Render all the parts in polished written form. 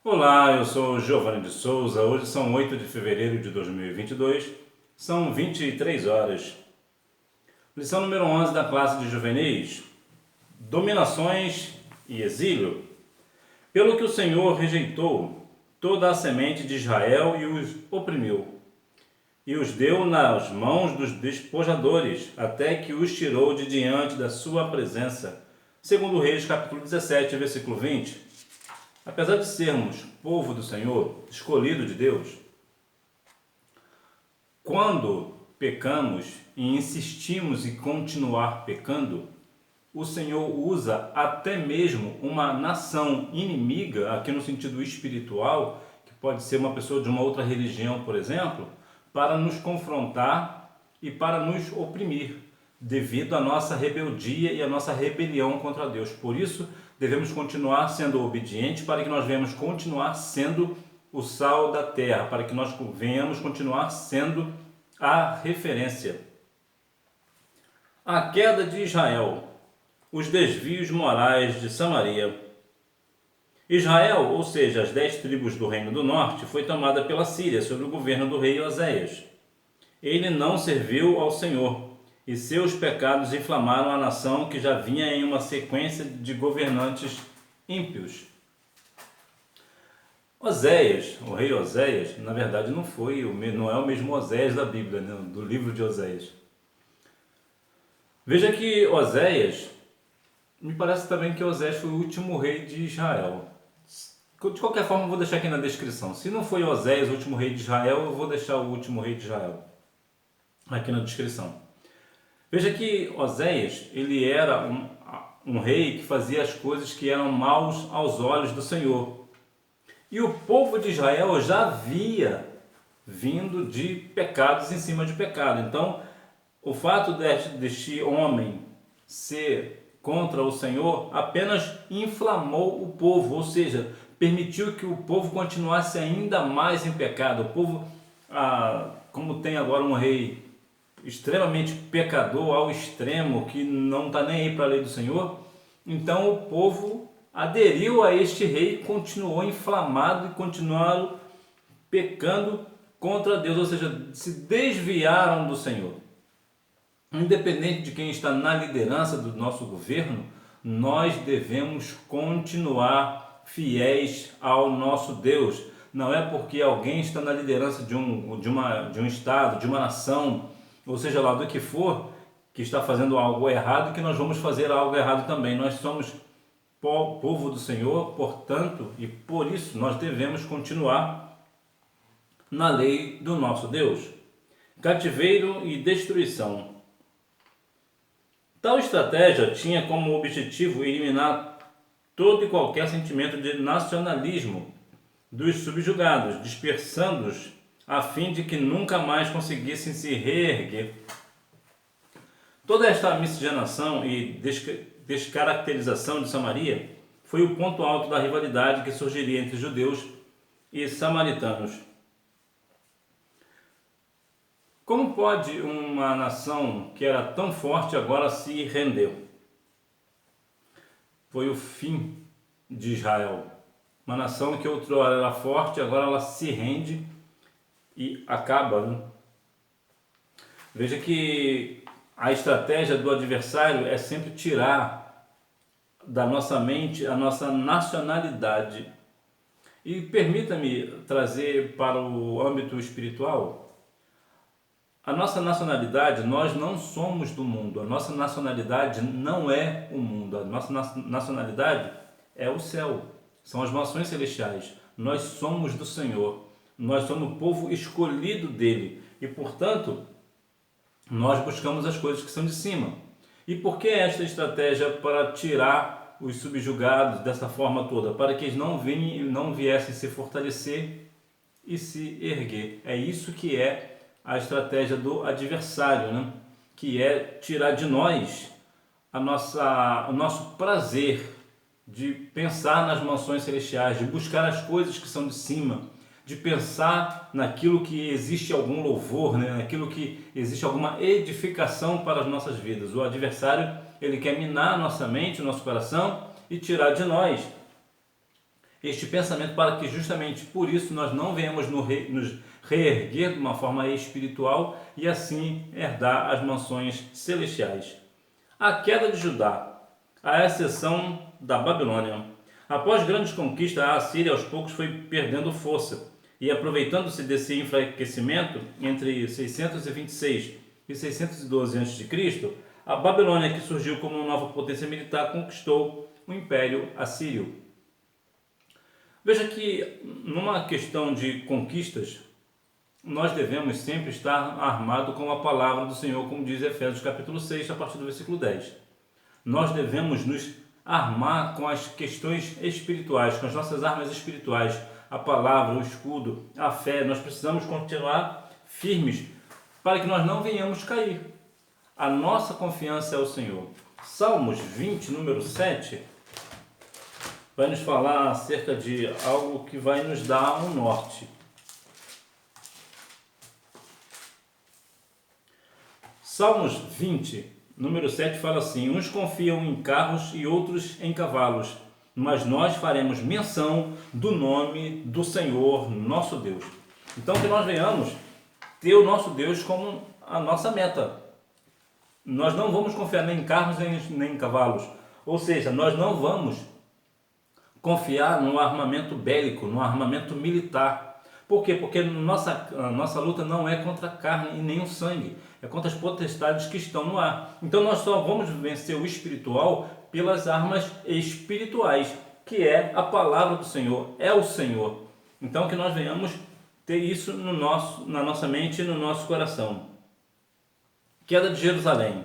Olá, eu sou Giovanni de Souza. Hoje são 8 de fevereiro de 2022, são 23 horas. Lição número 11 da classe de juvenis: Dominações e exílio. Pelo que o Senhor rejeitou toda a semente de Israel e os oprimiu, e os deu nas mãos dos despojadores, até que os tirou de diante da sua presença. Segundo Reis, capítulo 17, versículo 20. Apesar de sermos povo do Senhor, escolhido de Deus, quando pecamos e insistimos em continuar pecando, o Senhor usa até mesmo uma nação inimiga, aqui no sentido espiritual, que pode ser uma pessoa de uma outra religião, por exemplo, para nos confrontar e para nos oprimir, devido à nossa rebeldia e à nossa rebelião contra Deus. Por isso, devemos continuar sendo obedientes para que nós venhamos continuar sendo o sal da terra, para que nós venhamos continuar sendo a referência. A queda de Israel, os desvios morais de Samaria. Israel, ou seja, as 10 tribos do Reino do Norte, foi tomada pela Síria sob o governo do rei Oséias. Ele não serviu ao Senhor, e seus pecados inflamaram a nação que já vinha em uma sequência de governantes ímpios. Oséias, o rei Oséias, na verdade não é o mesmo Oséias da Bíblia, né, do livro de Oséias. Veja que Oséias, me parece também que Oséias foi o último rei de Israel. De qualquer forma, eu vou deixar aqui na descrição. Se não foi Oséias o último rei de Israel, eu vou deixar o último rei de Israel aqui na descrição. Veja que Oséias, ele era um rei que fazia as coisas que eram maus aos olhos do Senhor. E o povo de Israel já havia vindo de pecados em cima de pecado. Então, o fato deste homem ser contra o Senhor apenas inflamou o povo, ou seja, permitiu que o povo continuasse ainda mais em pecado. O povo, como tem agora um rei extremamente pecador ao extremo, que não está nem aí para a lei do Senhor, então o povo aderiu a este rei e continuou inflamado e continuaram pecando contra Deus, ou seja, se desviaram do Senhor. Independente de quem está na liderança do nosso governo, nós devemos continuar fiéis ao nosso Deus. Não é porque alguém está na liderança de um estado, de uma nação, ou seja lá do que for, que está fazendo algo errado, que nós vamos fazer algo errado também. Nós somos povo do Senhor, portanto, e por isso nós devemos continuar na lei do nosso Deus. Cativeiro e destruição. Tal estratégia tinha como objetivo eliminar todo e qualquer sentimento de nacionalismo dos subjugados, dispersando-os a fim de que nunca mais conseguissem se reerguer. Toda esta miscigenação e descaracterização de Samaria foi o ponto alto da rivalidade que surgiria entre judeus e samaritanos. Como pode uma nação que era tão forte agora se render? Foi o fim de Israel. Uma nação que outrora era forte, agora ela se rende e acaba, né? Veja que a estratégia do adversário é sempre tirar da nossa mente a nossa nacionalidade. E permita-me trazer para o âmbito espiritual. A nossa nacionalidade, nós não somos do mundo. A nossa nacionalidade não é o mundo. A nossa nacionalidade é o céu. São as mansões celestiais. Nós somos do Senhor. Nós somos o povo escolhido dele e, portanto, nós buscamos as coisas que são de cima. E por que esta estratégia para tirar os subjugados dessa forma toda? Para que eles não viessem se fortalecer e se erguer. É isso que é a estratégia do adversário, né? Que é tirar de nós o nosso prazer de pensar nas mansões celestiais, de buscar as coisas que são de cima, de pensar naquilo que existe algum louvor, né? Naquilo que existe alguma edificação para as nossas vidas. O adversário, ele quer minar a nossa mente, o nosso coração e tirar de nós este pensamento para que justamente por isso nós não venhamos nos reerguer de uma forma espiritual e assim herdar as mansões celestiais. A queda de Judá, à exceção da Babilônia. Após grandes conquistas, a Assíria aos poucos foi perdendo força e, aproveitando-se desse enfraquecimento entre 626 e 612 a.C., a Babilônia, que surgiu como uma nova potência militar, conquistou o Império Assírio. Veja que, numa questão de conquistas, nós devemos sempre estar armado com a palavra do Senhor, como diz Efésios capítulo 6, a partir do versículo 10. Nós devemos nos armar com as questões espirituais, com as nossas armas espirituais, a palavra, o escudo, a fé. Nós precisamos continuar firmes para que nós não venhamos cair. A nossa confiança é o Senhor. Salmos 20, número 7, vai nos falar acerca de algo que vai nos dar um norte. Salmos 20, número 7 fala assim: uns confiam em carros e outros em cavalos, mas nós faremos menção do nome do Senhor, nosso Deus. Então que nós venhamos ter o nosso Deus como a nossa meta. Nós não vamos confiar nem em carros nem em cavalos. Ou seja, nós não vamos confiar no armamento bélico, no armamento militar. Por quê? Porque a nossa luta não é contra a carne e nem o sangue, é contra as potestades que estão no ar. Então nós só vamos vencer o espiritual pelas armas espirituais, que é a palavra do Senhor, é o Senhor. Então que nós venhamos ter isso na nossa mente e no nosso coração. Queda de Jerusalém.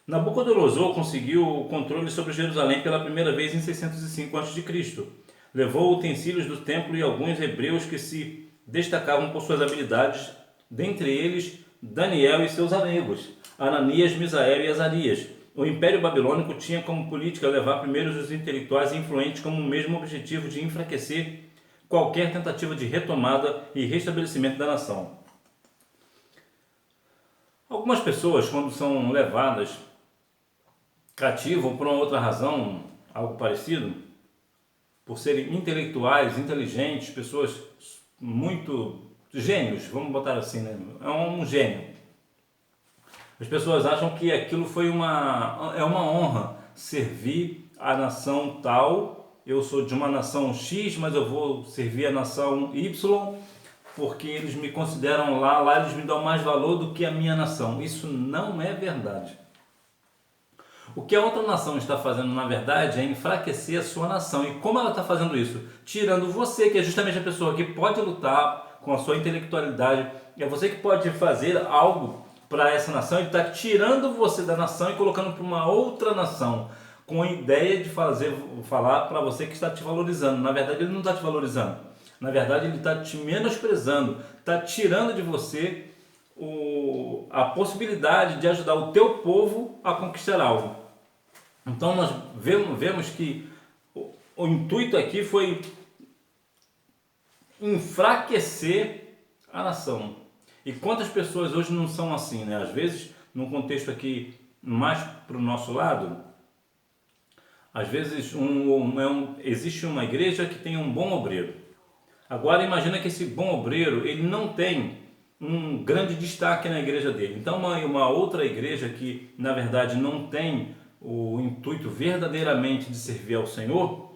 Nabucodonosor conseguiu o controle sobre Jerusalém pela primeira vez em 605 a.C. Levou utensílios do templo e alguns hebreus que se destacavam por suas habilidades, dentre eles Daniel e seus amigos, Ananias, Misael e Azarias. O Império Babilônico tinha como política levar primeiro os intelectuais e influentes como o mesmo objetivo de enfraquecer qualquer tentativa de retomada e restabelecimento da nação. Algumas pessoas, quando são levadas cativo ou por uma outra razão, algo parecido, por serem intelectuais, inteligentes, pessoas muito gênios, vamos botar assim, né? É um gênio. As pessoas acham que aquilo foi uma honra servir a nação tal. Eu sou de uma nação X, mas eu vou servir a nação Y, porque eles me consideram lá eles me dão mais valor do que a minha nação. Isso não é verdade. O que a outra nação está fazendo, na verdade, é enfraquecer a sua nação. E como ela está fazendo isso? Tirando você, que é justamente a pessoa que pode lutar com a sua intelectualidade, é você que pode fazer algo para essa nação. Ele está tirando você da nação e colocando para uma outra nação, com a ideia de falar para você que está te valorizando. Na verdade, ele não está te valorizando. Na verdade, ele está te menosprezando, está tirando de você a possibilidade de ajudar o teu povo a conquistar algo. Então nós vemos que o intuito aqui foi enfraquecer a nação. E quantas pessoas hoje não são assim, né? Às vezes, num contexto aqui mais para o nosso lado, às vezes existe uma igreja que tem um bom obreiro. Agora imagina que esse bom obreiro, ele não tem um grande destaque na igreja dele. Então uma outra igreja que na verdade não tem o intuito verdadeiramente de servir ao Senhor,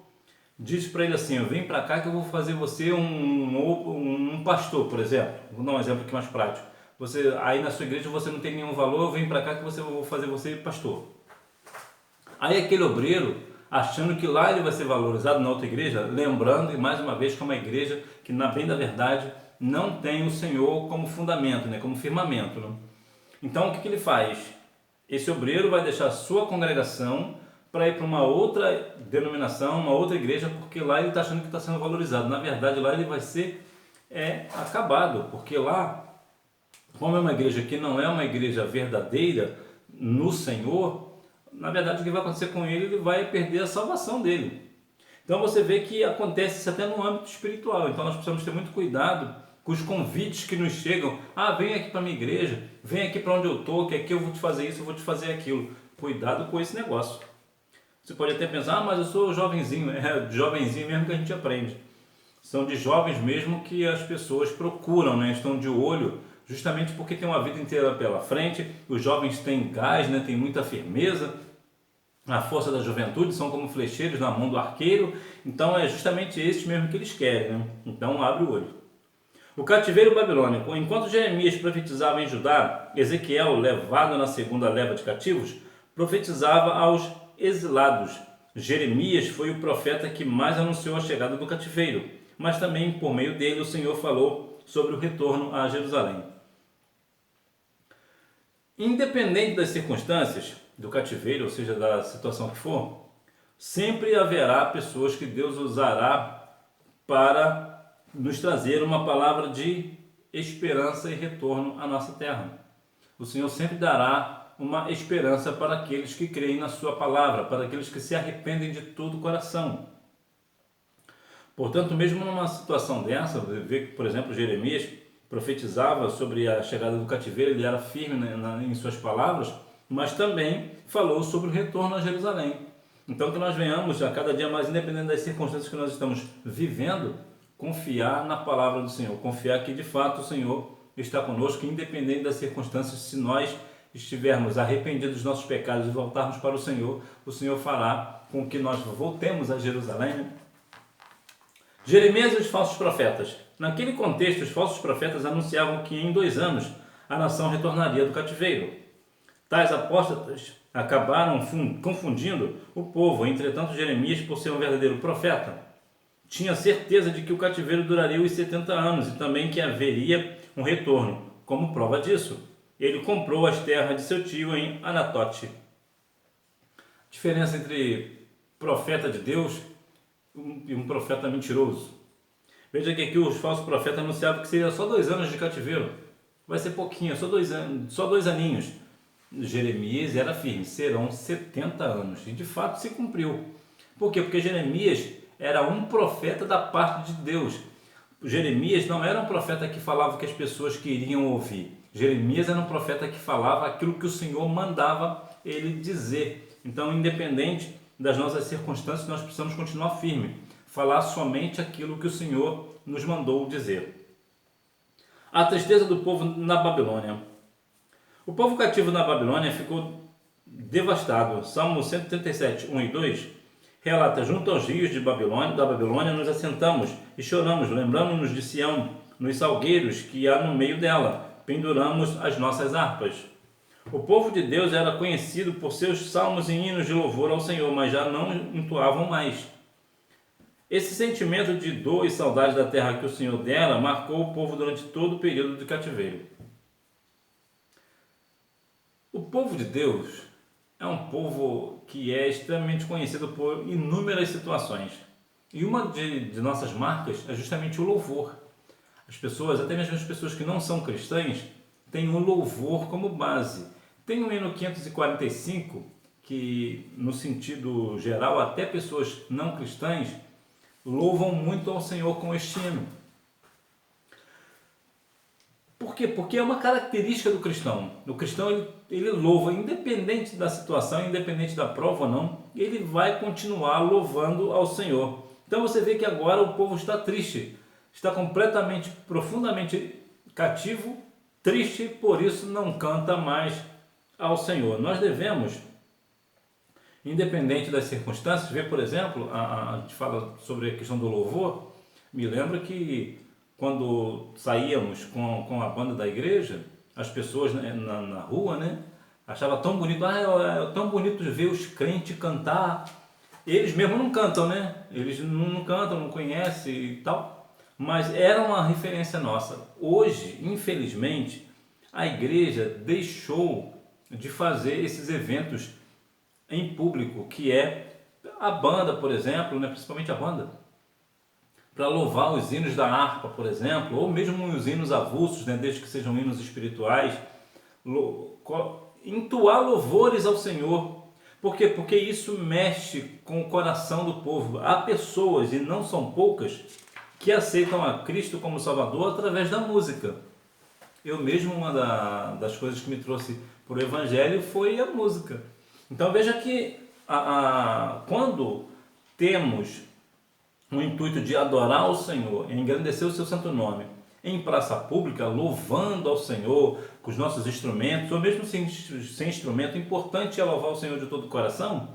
diz para ele assim: vem para cá que eu vou fazer você um pastor, por exemplo. Vou dar um exemplo aqui mais prático. Aí na sua igreja você não tem nenhum valor, vem para cá que eu vou fazer você pastor. Aí aquele obreiro, achando que lá ele vai ser valorizado na outra igreja, lembrando, e mais uma vez, que é uma igreja que, na bem da verdade, não tem o Senhor como fundamento, né, como firmamento. Né? Então, o que ele faz? Esse obreiro vai deixar a sua congregação para ir para uma outra denominação, uma outra igreja, porque lá ele está achando que está sendo valorizado. Na verdade, lá ele vai ser acabado, porque lá, como é uma igreja que não é uma igreja verdadeira no Senhor, na verdade, o que vai acontecer com ele, ele vai perder a salvação dele. Então você vê que acontece isso até no âmbito espiritual. Então nós precisamos ter muito cuidado com os convites que nos chegam. Vem aqui para a minha igreja, vem aqui para onde eu estou, que aqui eu vou te fazer isso, eu vou te fazer aquilo. Cuidado com esse negócio. Você pode até pensar, mas eu sou jovenzinho, é de jovenzinho mesmo que a gente aprende. São de jovens mesmo que as pessoas procuram, né? Estão de olho, justamente porque tem uma vida inteira pela frente. Os jovens têm gás, né? Têm muita firmeza, a força da juventude, são como flecheiros na mão do arqueiro. Então é justamente esses mesmo que eles querem, né? Então abre o olho. O cativeiro babilônico. Enquanto Jeremias profetizava em Judá, Ezequiel, levado na segunda leva de cativos, profetizava aos exilados. Jeremias foi o profeta que mais anunciou a chegada do cativeiro, mas também por meio dele o Senhor falou sobre o retorno a Jerusalém. Independente das circunstâncias do cativeiro, ou seja, da situação que for, sempre haverá pessoas que Deus usará para nos trazer uma palavra de esperança e retorno à nossa terra. O Senhor sempre dará uma esperança para aqueles que creem na sua palavra, para aqueles que se arrependem de todo o coração. Portanto, mesmo numa situação dessa, vê que, por exemplo, Jeremias profetizava sobre a chegada do cativeiro, ele era firme em suas palavras, mas também falou sobre o retorno a Jerusalém. Então, que nós venhamos a cada dia mais, independente das circunstâncias que nós estamos vivendo, confiar na palavra do Senhor, confiar que de fato o Senhor está conosco, independente das circunstâncias. Se nós estivermos arrependidos dos nossos pecados e voltarmos para o Senhor fará com que nós voltemos a Jerusalém. Jeremias e os falsos profetas. Naquele contexto, os falsos profetas anunciavam que em 2 anos a nação retornaria do cativeiro. Tais apóstatas acabaram confundindo o povo. Entretanto, Jeremias, por ser um verdadeiro profeta, tinha certeza de que o cativeiro duraria os 70 anos e também que haveria um retorno. Como prova disso, ele comprou as terras de seu tio em Anatote. Diferença entre profeta de Deus e um profeta mentiroso. Veja que aqui os falsos profetas anunciavam que seria só 2 anos de cativeiro. Vai ser pouquinho, só 2 anos, só 2 aninhos. Jeremias era firme, serão 70 anos. E de fato se cumpriu. Por quê? Porque Jeremias era um profeta da parte de Deus. Jeremias não era um profeta que falava o que as pessoas queriam ouvir. Jeremias era um profeta que falava aquilo que o Senhor mandava ele dizer. Então, independente das nossas circunstâncias, nós precisamos continuar firme, falar somente aquilo que o Senhor nos mandou dizer. A tristeza do povo na Babilônia. O povo cativo na Babilônia ficou devastado. Salmo 137, 1 e 2 relata: junto aos rios da Babilônia nos assentamos e choramos, lembramos-nos de Sião, nos salgueiros que há no meio dela, penduramos as nossas harpas. O povo de Deus era conhecido por seus salmos e hinos de louvor ao Senhor, mas já não entoavam mais. Esse sentimento de dor e saudade da terra que o Senhor dera marcou o povo durante todo o período de cativeiro. O povo de Deus é um povo que é extremamente conhecido por inúmeras situações. E uma de nossas marcas é justamente o louvor. As pessoas, até mesmo as pessoas que não são cristãs, têm o louvor como base. Tem o hino 545, que no sentido geral, até pessoas não cristãs louvam muito ao Senhor com este hino. Por quê? Porque é uma característica do cristão. O cristão ele louva, independente da situação, independente da prova ou não, ele vai continuar louvando ao Senhor. Então você vê que agora o povo está triste, está completamente, profundamente cativo, triste, por isso não canta mais ao Senhor. Nós devemos, independente das circunstâncias, ver, por exemplo, a gente fala sobre a questão do louvor. Me lembro que quando saíamos com a banda da igreja, as pessoas, né, na rua, né, achavam tão bonito, é tão bonito ver os crentes cantar. Eles mesmo não cantam, né? Eles não cantam, não conhecem e tal, mas era uma referência nossa. Hoje, infelizmente, a igreja deixou de fazer esses eventos em público, que é a banda, por exemplo, né, principalmente a banda, para louvar os hinos da harpa, por exemplo, ou mesmo os hinos avulsos, né, desde que sejam hinos espirituais, entoar louvores ao Senhor. Por quê? Porque isso mexe com o coração do povo. Há pessoas, e não são poucas, que aceitam a Cristo como Salvador através da música. Eu mesmo, uma das coisas que me trouxe para o Evangelho foi a música. Então veja que quando temos o intuito de adorar o Senhor, engrandecer o seu santo nome, em praça pública, louvando ao Senhor com os nossos instrumentos, ou mesmo sem instrumento, importante é louvar o Senhor de todo o coração.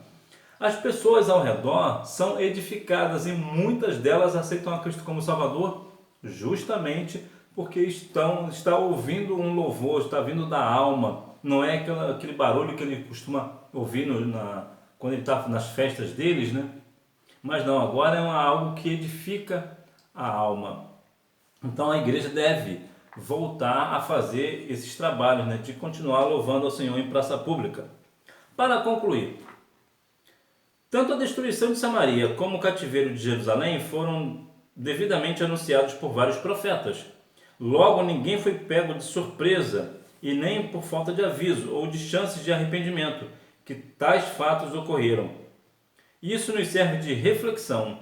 As pessoas ao redor são edificadas e muitas delas aceitam a Cristo como Salvador justamente porque está ouvindo um louvor, está vindo da alma, não é aquele barulho que ele costuma ouvir quando ele está nas festas deles, né? Mas não, agora é algo que edifica a alma. Então a igreja deve voltar a fazer esses trabalhos, né, de continuar louvando ao Senhor em praça pública. Para concluir, tanto a destruição de Samaria como o cativeiro de Jerusalém foram devidamente anunciados por vários profetas. Logo, ninguém foi pego de surpresa e nem por falta de aviso ou de chances de arrependimento que tais fatos ocorreram. Isso nos serve de reflexão.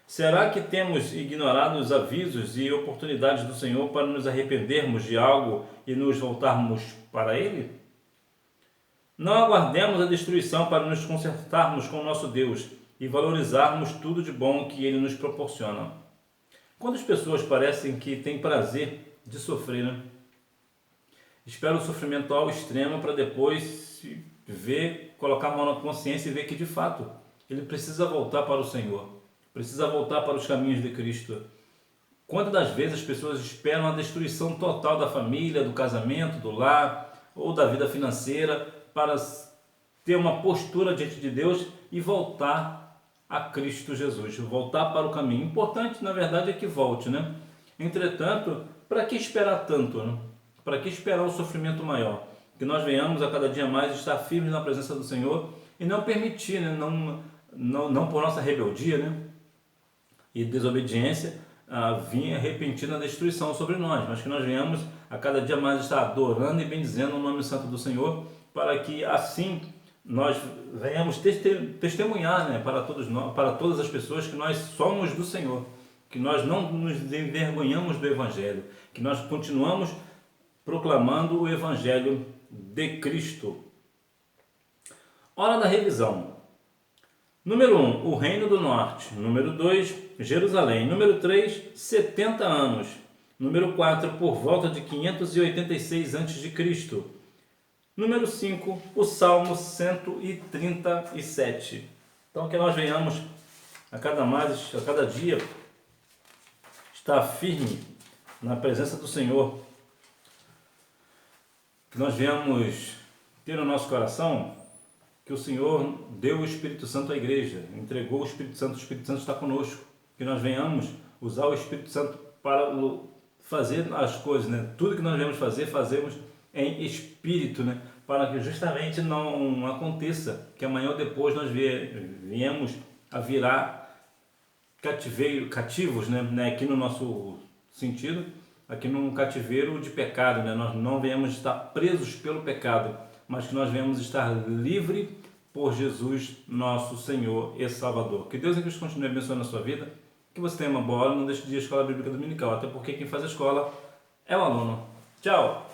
Será que temos ignorado os avisos e oportunidades do Senhor para nos arrependermos de algo e nos voltarmos para Ele? Não aguardemos a destruição para nos consertarmos com o nosso Deus e valorizarmos tudo de bom que Ele nos proporciona. Quantas pessoas parecem que têm prazer de sofrer, né? Esperam o sofrimento ao extremo para depois ver, colocar a mão na consciência e ver que de fato ele precisa voltar para o Senhor, precisa voltar para os caminhos de Cristo. Quantas das vezes as pessoas esperam a destruição total da família, do casamento, do lar ou da vida financeira para ter uma postura diante de Deus e voltar a Cristo Jesus, voltar para o caminho. Importante, na verdade, é que volte, né? Entretanto, para que esperar tanto, né? Para que esperar o sofrimento maior? Que nós venhamos a cada dia mais estar firmes na presença do Senhor e não permitir, né? Não por nossa rebeldia, né? E desobediência, vinha repentina destruição sobre nós, mas que nós venhamos a cada dia mais estar adorando e bendizendo o nome santo do Senhor, para que assim nós venhamos testemunhar, né, para todas as pessoas que nós somos do Senhor, que nós não nos envergonhamos do Evangelho, que nós continuamos proclamando o Evangelho de Cristo. Hora da revisão. Número 1, o Reino do Norte. Número 2, Jerusalém. Número 3, 70 anos. Número 4, por volta de 586 a.C. Número 5, o Salmo 137. Então que nós venhamos a cada dia estar firme na presença do Senhor. Que nós venhamos ter no nosso coração que o Senhor deu o Espírito Santo à igreja, entregou o Espírito Santo está conosco. Que nós venhamos usar o Espírito Santo para fazer as coisas, né? Tudo que nós devemos fazer, fazemos em espírito, né? Para que justamente não aconteça que amanhã ou depois nós viemos a virar cativos, né? Aqui no nosso sentido, aqui num cativeiro de pecado, né? Nós não venhamos estar presos pelo pecado, mas que nós venhamos estar livres por Jesus, nosso Senhor e Salvador. Que Deus em Cristo continue abençoando a sua vida, que você tenha uma boa hora, não deixe de ir à Escola Bíblica Dominical, até porque quem faz a escola é o aluno. Tchau!